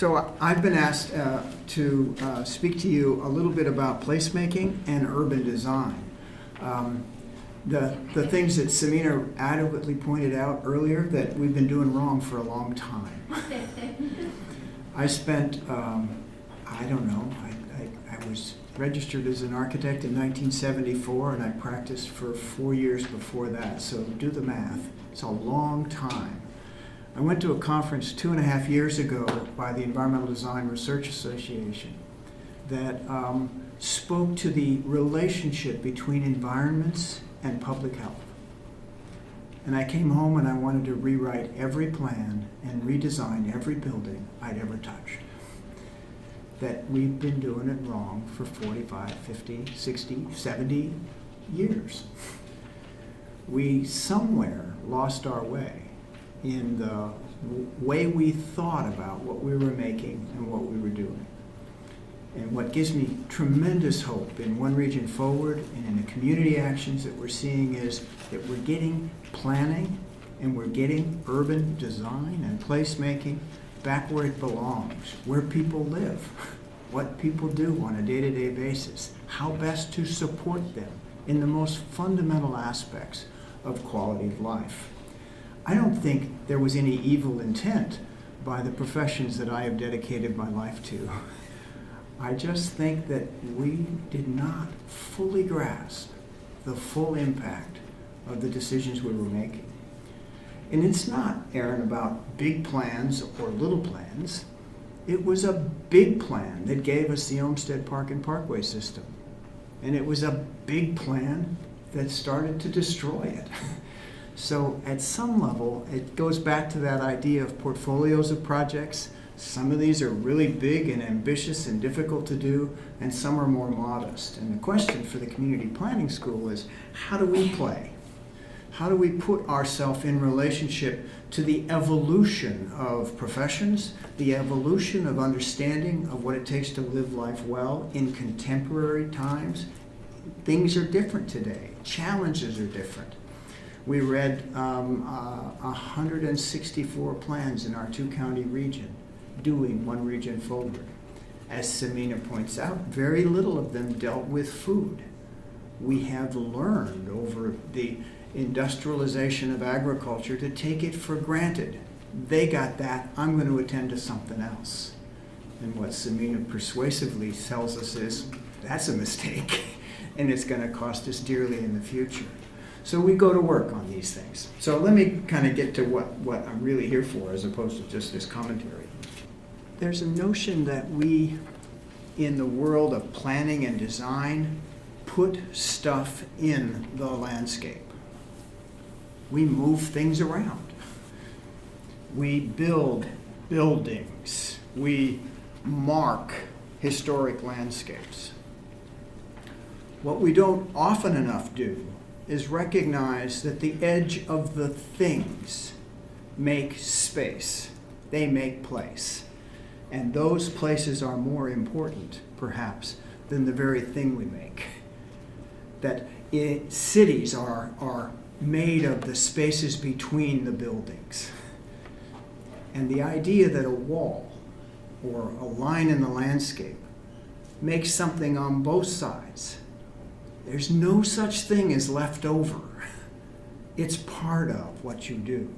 So I've been asked to speak to you a little bit about placemaking and urban design. The things that Samina adequately pointed out earlier that we've been doing wrong for a long time. I spent, I don't know, I was registered as an architect in 1974, and I practiced for 4 years before that, so do the math. It's a long time. I went to a conference 2.5 years ago by the Environmental Design Research Association that spoke to the relationship between environments and public health. And I came home and I wanted to rewrite every plan and redesign every building I'd ever touched. That we've been doing it wrong for 45, 50, 60, 70 years. We somewhere lost our way in the way we thought about what we were making and what we were doing. And what gives me tremendous hope in One Region Forward and in the community actions that we're seeing is that we're getting planning and we're getting urban design and placemaking back where it belongs, where people live, what people do on a day-to-day basis, how best to support them in the most fundamental aspects of quality of life. I don't think there was any evil intent by the professions that I have dedicated my life to. I just think that we did not fully grasp the full impact of the decisions we were making. And it's not, Aaron, about big plans or little plans. It was a big plan that gave us the Olmsted Park and Parkway system. And it was a big plan that started to destroy it. So at some level, it goes back to that idea of portfolios of projects. Some of these are really big and ambitious and difficult to do, and some are more modest. And the question for the community planning school is, how do we play? How do we put ourselves in relationship to the evolution of professions, the evolution of understanding of what it takes to live life well in contemporary times? Things are different today. Challenges are different. We read 164 plans in our 2-county region doing One Region Forward. As Samina points out, very little of them dealt with food. We have learned over the industrialization of agriculture to take it for granted. They got that, I'm going to attend to something else. And what Samina persuasively tells us is, that's a mistake, and it's going to cost us dearly in the future. So we go to work on these things. So let me kind of get to what I'm really here for as opposed to just this commentary. There's a notion that we, in the world of planning and design, put stuff in the landscape. We move things around. We build buildings. We mark historic landscapes. What we don't often enough do is recognize that the edge of the things make space. They make place. And those places are more important, perhaps, than the very thing we make. That cities are made of the spaces between the buildings. And the idea that a wall or a line in the landscape makes something on both sides. There's no such thing as left over. It's part of what you do.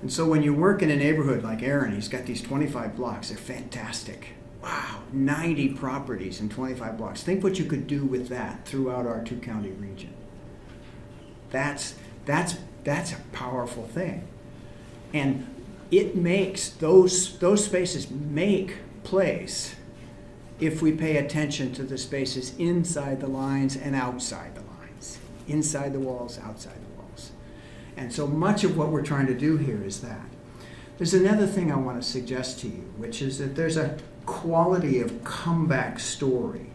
And so when you work in a neighborhood like Aaron, he's got these 25 blocks. They're fantastic. Wow, 90 properties in 25 blocks. Think what you could do with that throughout our 2-county region. That's a powerful thing. And it makes those spaces make place if we pay attention to the spaces inside the lines and outside the lines. Inside the walls, outside the walls. And so much of what we're trying to do here is that. There's another thing I want to suggest to you, which is that there's a quality of comeback story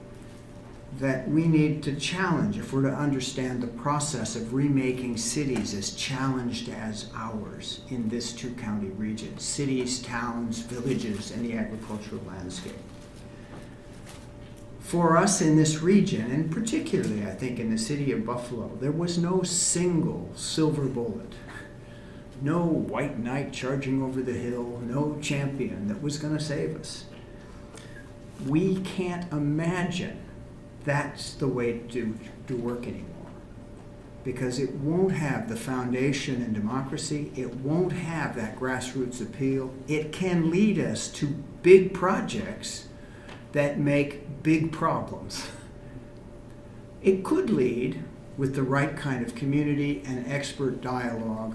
that we need to challenge if we're to understand the process of remaking cities as challenged as ours in this 2-county region. Cities, towns, villages, and the agricultural landscape. For us in this region, and particularly I think in the city of Buffalo, there was no single silver bullet no white knight charging over the hill, no champion that was going to save us. We can't imagine that's the way to do work anymore, because it won't have the foundation in democracy. It won't have that grassroots appeal. It can lead us to big projects that make big problems. It could lead, with the right kind of community and expert dialogue,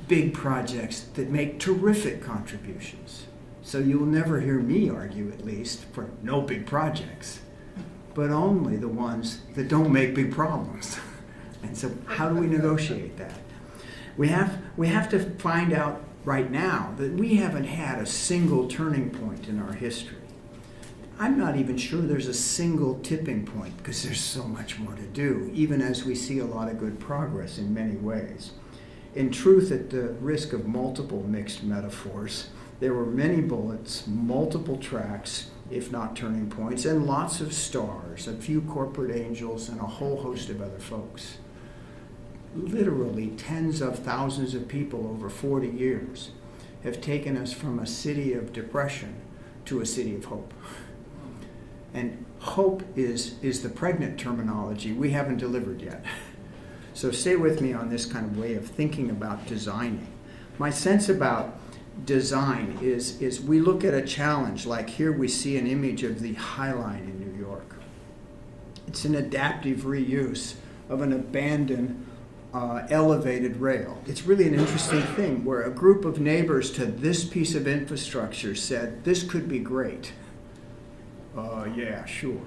big projects that make terrific contributions. So you'll never hear me argue, at least, for no big projects, but only the ones that don't make big problems. And so how do we negotiate that? We have to find out right now that we haven't had a single turning point in our history. I'm not even sure there's a single tipping point, because there's so much more to do, even as we see a lot of good progress in many ways. In truth, at the risk of multiple mixed metaphors, there were many bullets, multiple tracks, if not turning points, and lots of stars, a few corporate angels, and a whole host of other folks. Literally tens of thousands of people over 40 years have taken us from a city of depression to a city of hope. And hope is the pregnant terminology we haven't delivered yet. So stay with me on this kind of way of thinking about designing. My sense about design is we look at a challenge, like here we see an image of the High Line in New York. It's an adaptive reuse of an abandoned elevated rail. It's really an interesting thing where a group of neighbors to this piece of infrastructure said, this could be great. Yeah, sure.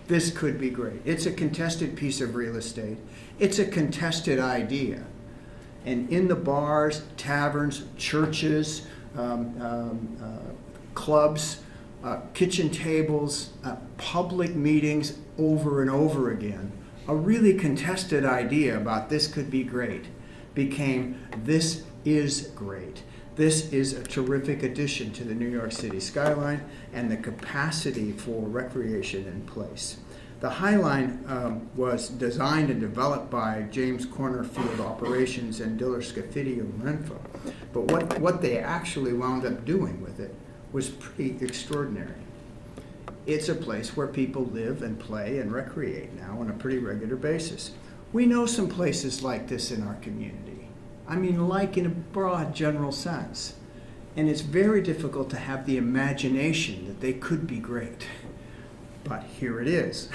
This could be great. It's a contested piece of real estate. It's a contested idea. And in the bars, taverns, churches, clubs, kitchen tables, public meetings over and over again, a really contested idea about this could be great became this is great. This is a terrific addition to the New York City skyline and the capacity for recreation in place. The High Line was designed and developed by James Corner Field Operations and Diller Scafidio and Renfro. But what they actually wound up doing with it was pretty extraordinary. It's a place where people live and play and recreate now on a pretty regular basis. We know some places like this in our community. I mean, like in a broad general sense. And it's very difficult to have the imagination that they could be great. But here it is.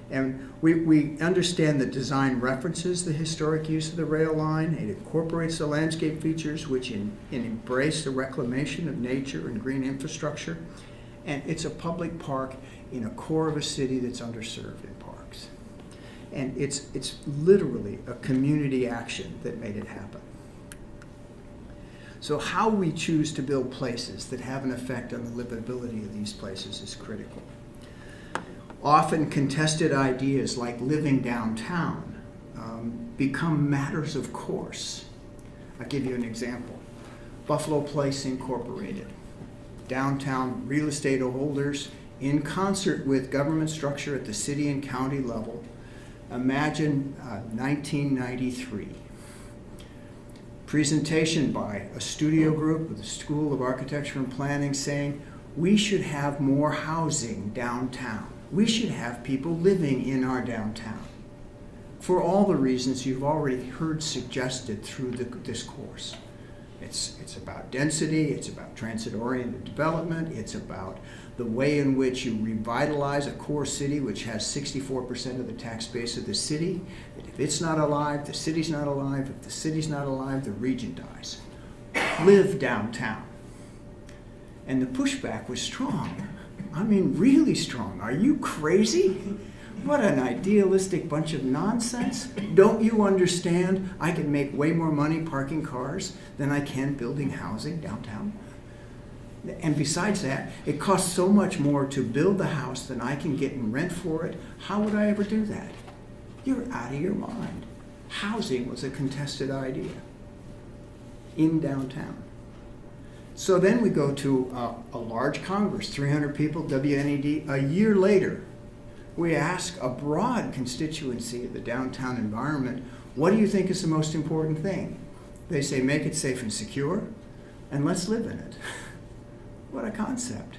And we understand that design references the historic use of the rail line. It incorporates the landscape features which embrace the reclamation of nature and green infrastructure. And it's a public park in a core of a city that's underserved in parks. And it's literally a community action that made it happen. So how we choose to build places that have an effect on the livability of these places is critical. Often contested ideas like living downtown become matters of course. I'll give you an example. Buffalo Place Incorporated. Downtown real estate holders, in concert with government structure at the city and county level, imagine 1993. Presentation by a studio group with the School of Architecture and Planning saying, we should have more housing downtown. We should have people living in our downtown. For all the reasons you've already heard suggested through this course. It's about density, it's about transit-oriented development, it's about the way in which you revitalize a core city which has 64% of the tax base of the city. That if it's not alive, the city's not alive. If the city's not alive, the region dies. Live downtown. And the pushback was strong. I mean, really strong. Are you crazy? What an idealistic bunch of nonsense. Don't you understand I can make way more money parking cars than I can building housing downtown? And besides that, it costs so much more to build the house than I can get in rent for it. How would I ever do that? You're out of your mind. Housing was a contested idea in downtown. So then we go to a large Congress, 300 people, WNED. A year later, we ask a broad constituency of the downtown environment, what do you think is the most important thing? They say make it safe and secure, and let's live in it. What a concept.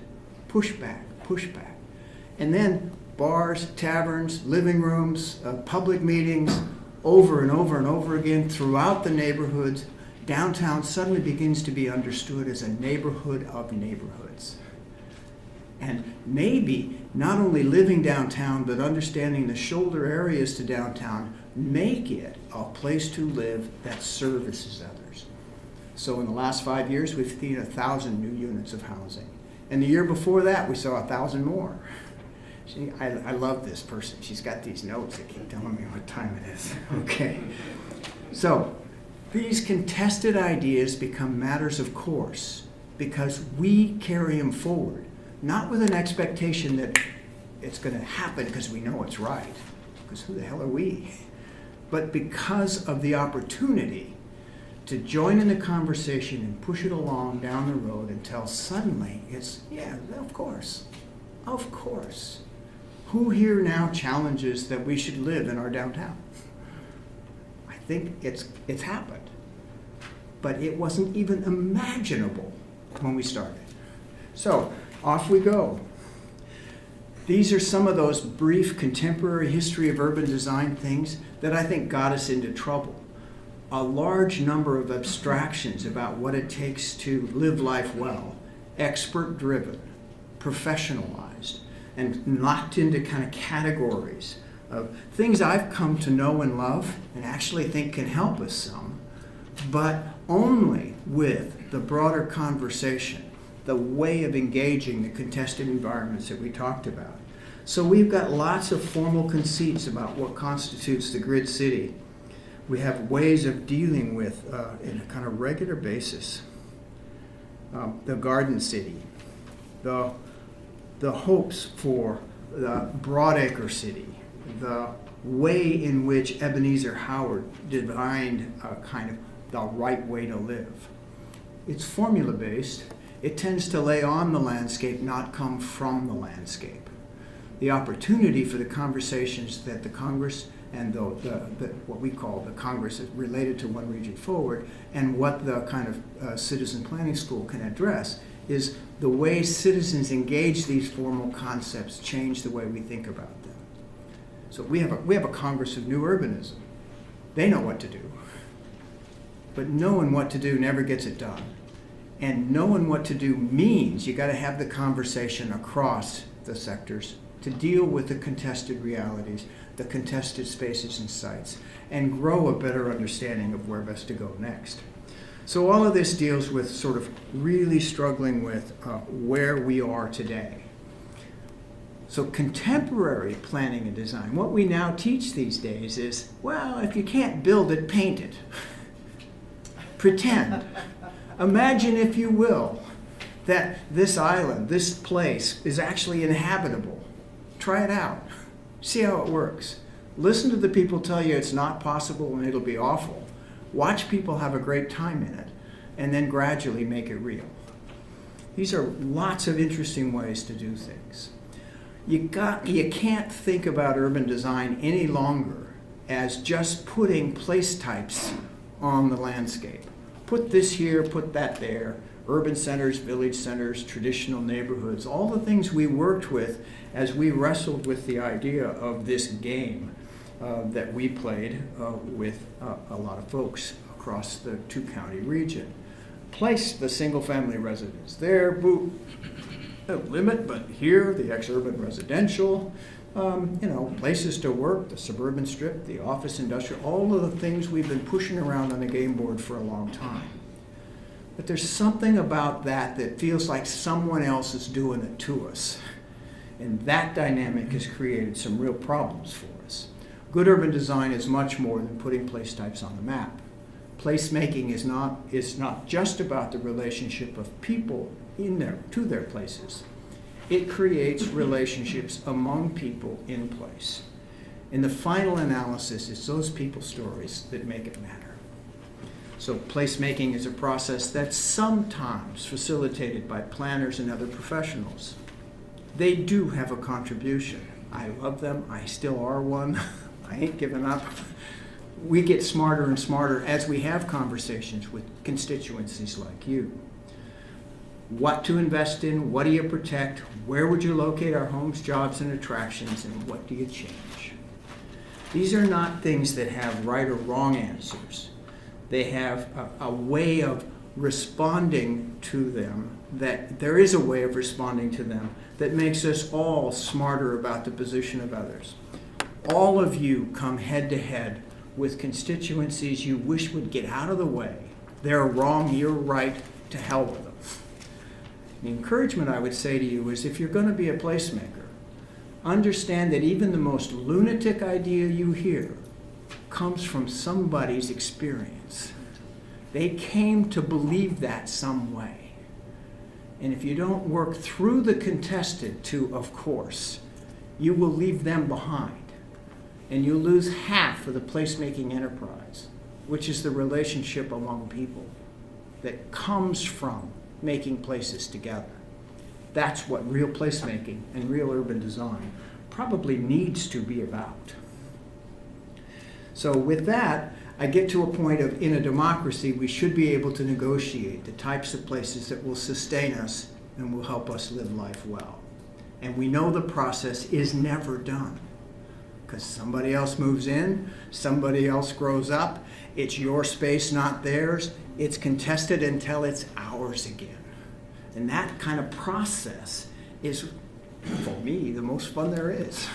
Push back, push back. And then bars, taverns, living rooms, public meetings, over and over and over again throughout the neighborhoods. Downtown suddenly begins to be understood as a neighborhood of neighborhoods. And maybe not only living downtown, but understanding the shoulder areas to downtown make it a place to live that services others. So in the last 5 years, we've seen 1,000 new units of housing. And the year before that, we saw 1,000 more. See, I love this person. She's got these notes that keep telling me what time it is. Okay. So these contested ideas become matters of course because we carry them forward, not with an expectation that it's going to happen because we know it's right, because who the hell are we? But because of the opportunity to join in the conversation and push it along down the road until suddenly it's, yeah, of course. Who here now challenges that we should live in our downtown? I think it's happened. But it wasn't even imaginable when we started. So off we go. These are some of those brief contemporary history of urban design things that I think got us into trouble. A large number of abstractions about what it takes to live life well, expert-driven, professionalized, and locked into kind of categories of things I've come to know and love and actually think can help us some, but only with the broader conversation, the way of engaging the contested environments that we talked about. So we've got lots of formal conceits about what constitutes the grid city. We have ways of dealing with, in a kind of regular basis, the garden city, the hopes for the Broadacre city, the way in which Ebenezer Howard divined kind of the right way to live. It's formula-based. It tends to lay on the landscape, not come from the landscape. The opportunity for the conversations that the Congress and what we call the Congress is related to One Region Forward, and what the kind of citizen planning school can address is the way citizens engage these formal concepts change the way we think about them. So we have a Congress of New Urbanism. They know what to do. But knowing what to do never gets it done. And knowing what to do means you got to have the conversation across the sectors to deal with the contested realities, the contested spaces and sites, and grow a better understanding of where best to go next. So all of this deals with sort of really struggling with where we are today. So contemporary planning and design, what we now teach these days is, well, if you can't build it, paint it. Pretend. Imagine, if you will, that this island, this place, is actually inhabitable. Try it out. See how it works. Listen to the people tell you it's not possible and it'll be awful. Watch people have a great time in it, and then gradually make it real. These are lots of interesting ways to do things. You can't think about urban design any longer as just putting place types on the landscape. Put this here, put that there. Urban centers, village centers, traditional neighborhoods, all the things we worked with as we wrestled with the idea of this game that we played with a lot of folks across the two-county region. Place the single-family residence there, limit, but here, the ex-urban residential, places to work, the suburban strip, the office industrial, all of the things we've been pushing around on the game board for a long time. But there's something about that that feels like someone else is doing it to us. And that dynamic has created some real problems for us. Good urban design is much more than putting place types on the map. Placemaking is not just about the relationship of people to their places. It creates relationships among people in place. In the final analysis, it's those people stories that make it matter. So placemaking is a process that's sometimes facilitated by planners and other professionals. They do have a contribution. I love them. I still are one. I ain't given up. we get smarter and smarter as we have conversations with constituencies like you. What to invest in, what do you protect, where would you locate our homes, jobs, and attractions, and what do you change? These are not things that have right or wrong answers. They have a way of responding to them, that there is a way of responding to them that makes us all smarter about the position of others. All of you come head to head with constituencies you wish would get out of the way. They're wrong, you're right, to hell with them. The encouragement I would say to you is, if you're going to be a placemaker, understand that even the most lunatic idea you hear comes from somebody's experience. They came to believe that some way. And if you don't work through the contested to, of course, you will leave them behind. And you lose half of the placemaking enterprise, which is the relationship among people that comes from making places together. That's what real placemaking and real urban design probably needs to be about. So with that, I get to a point of, in a democracy, we should be able to negotiate the types of places that will sustain us and will help us live life well. And we know the process is never done, because somebody else moves in, somebody else grows up, it's your space, not theirs. It's contested until it's ours again. And that kind of process is, for me, the most fun there is.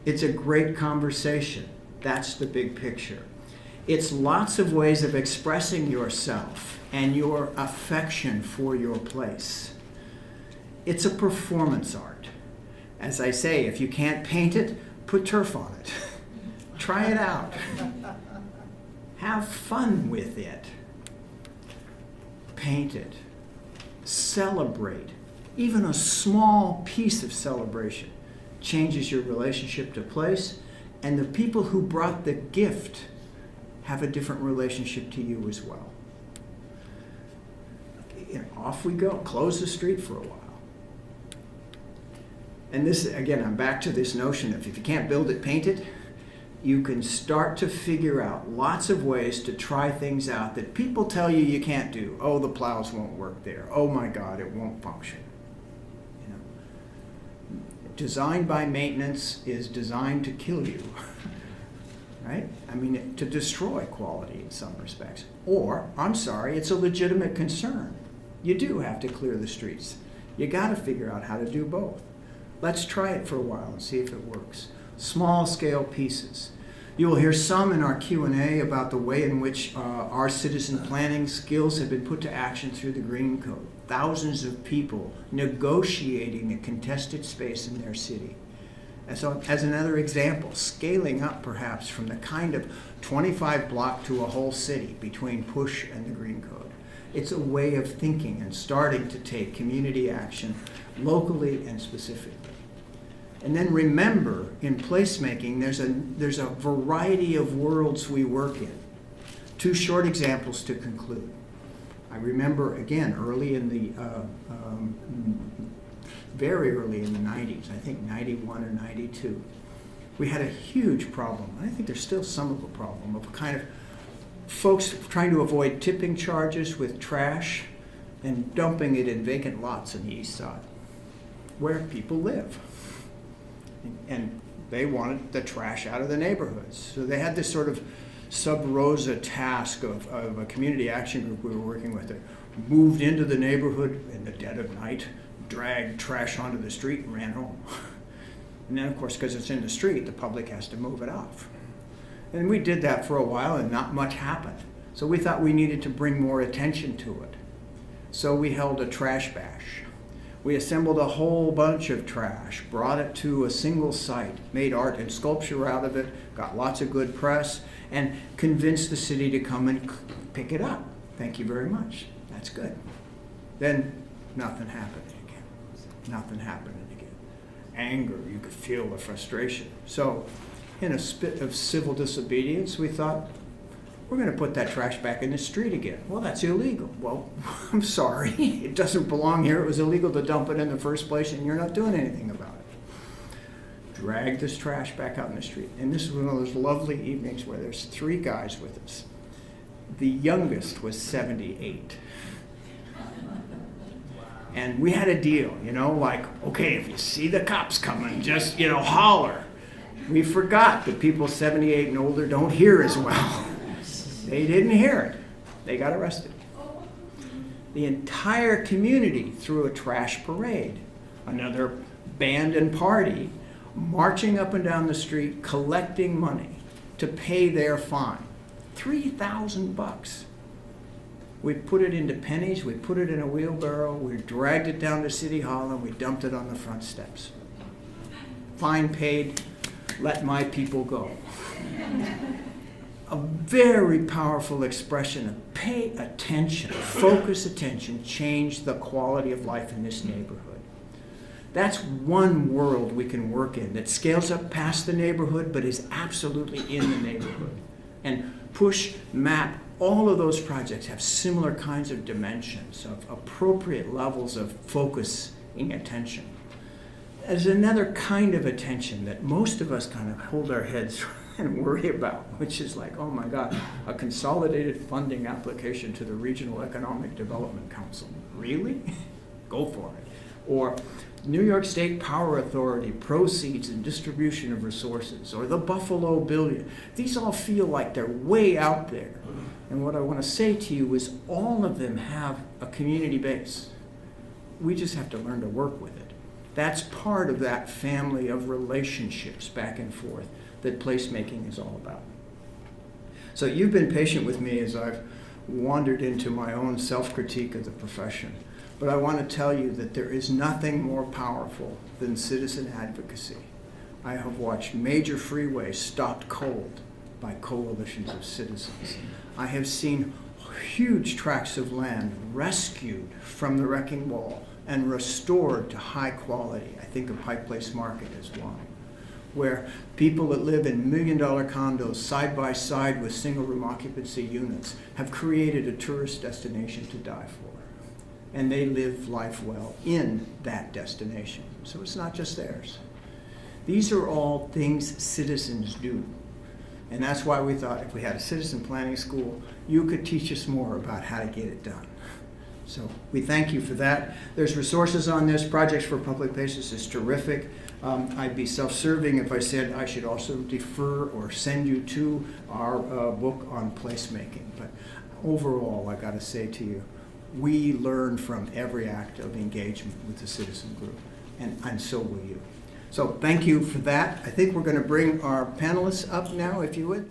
It's a great conversation. That's the big picture. It's lots of ways of expressing yourself and your affection for your place. It's a performance art. As I say, if you can't paint it, put turf on it. Try it out. Have fun with it. Paint it. Celebrate. Even a small piece of celebration changes your relationship to place, and the people who brought the gift have a different relationship to you as well. Off we go. Close the street for a while. And this, again, I'm back to this notion of, if you can't build it, paint it. You can start to figure out lots of ways to try things out that people tell you you can't do. Oh, the plows won't work there. Oh my God, it won't function. Design by maintenance is designed to kill you, right? I mean, to destroy quality in some respects. Or, I'm sorry, it's a legitimate concern. You do have to clear the streets. You got to figure out how to do both. Let's try it for a while and see if it works. Small scale pieces. You will hear some in our Q&A about the way in which our citizen planning skills have been put to action through the Green Code. Thousands of people negotiating a contested space in their city. And so, as another example, scaling up perhaps from the kind of 25 block to a whole city between push and the Green Code. It's a way of thinking and starting to take community action locally and specifically. And then remember, in placemaking, there's a variety of worlds we work in. Two short examples to conclude. I remember, again, very early in the 90s, I think 91 or 92, we had a huge problem. I think there's still some of a problem of kind of folks trying to avoid tipping charges with trash and dumping it in vacant lots on the east side, where people live. And they wanted the trash out of the neighborhoods. So they had this sort of sub rosa task of a community action group we were working with that moved into the neighborhood in the dead of night, dragged trash onto the street and ran home. And then, of course, because it's in the street, the public has to move it off. And we did that for a while and not much happened. So we thought we needed to bring more attention to it. So we held a trash bash. We assembled a whole bunch of trash, brought it to a single site, made art and sculpture out of it, got lots of good press, and convinced the city to come and pick it up. Thank you very much. That's good. Then nothing happened again. Nothing happened again. Anger, you could feel the frustration. So in a spit of civil disobedience, we thought, we're going to put that trash back in the street again. Well, that's illegal. Well, I'm sorry. It doesn't belong here. It was illegal to dump it in the first place, and you're not doing anything about it. drag this trash back out in the street. And this is one of those lovely evenings where there's 3 guys with us. The youngest was 78. And we had a deal, like, okay, if you see the cops coming, just, holler. We forgot that people 78 and older don't hear as well. They didn't hear it. They got arrested. The entire community threw a trash parade. Another band and party marching up and down the street, collecting money to pay their fine. $3,000. We put it into pennies, we put it in a wheelbarrow, we dragged it down to City Hall, and we dumped it on the front steps. Fine paid, let my people go. A very powerful expression of pay attention, focus attention, change the quality of life in this neighborhood. That's one world we can work in that scales up past the neighborhood but is absolutely in the neighborhood. And push, map, all of those projects have similar kinds of dimensions, of appropriate levels of focusing attention. There's another kind of attention that most of us kind of hold our heads and worry about, which is like, oh my God, a consolidated funding application to the Regional Economic Development Council. Really? Go for it. Or New York State Power Authority, proceeds and distribution of resources, or the Buffalo Billion. These all feel like they're way out there. And what I want to say to you is all of them have a community base. We just have to learn to work with it. That's part of that family of relationships back and forth that placemaking is all about. So you've been patient with me as I've wandered into my own self-critique of the profession. But I want to tell you that there is nothing more powerful than citizen advocacy. I have watched major freeways stopped cold by coalitions of citizens. I have seen huge tracts of land rescued from the wrecking ball and restored to high quality. I think of Pike Place Market as one, where people that live in million-dollar condos side by side with single-room occupancy units have created a tourist destination to die for. And they live life well in that destination. So it's not just theirs. These are all things citizens do. And that's why we thought if we had a citizen planning school, you could teach us more about how to get it done. So we thank you for that. There's resources on this. Projects for Public Places is terrific. I'd be self-serving if I said I should also defer or send you to our book on placemaking. But overall, I got to say to you, we learn from every act of engagement with the citizen group, and so will you. So thank you for that. I think we're going to bring our panelists up now, if you would.